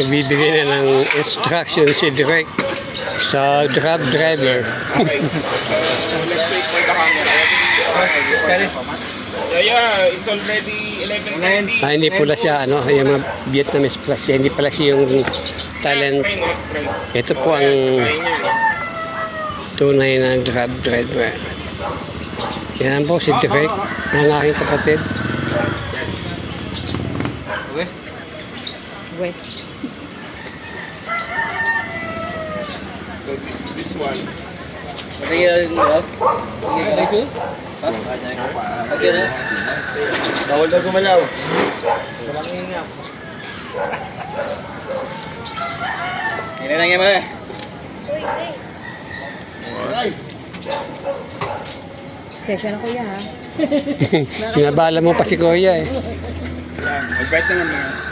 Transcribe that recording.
Bibigyan na ng instruction si Direk sa grab driver. Okay. Let's wait for the camera. Yeah, it's already 11:30. Hindi pala siya, ano, yung mga Vietnamese plus siya. Hindi pala siya yung talent. Ito po ang tunay na grab driver. Yan po si Direk, ang aking kapatid. Okay. Wait. So this one. Bawal daw gumalaw. Hindi na nga mga. Session na kuya ha. Pinabala mo pa si Kuya eh. Mag-bet naman.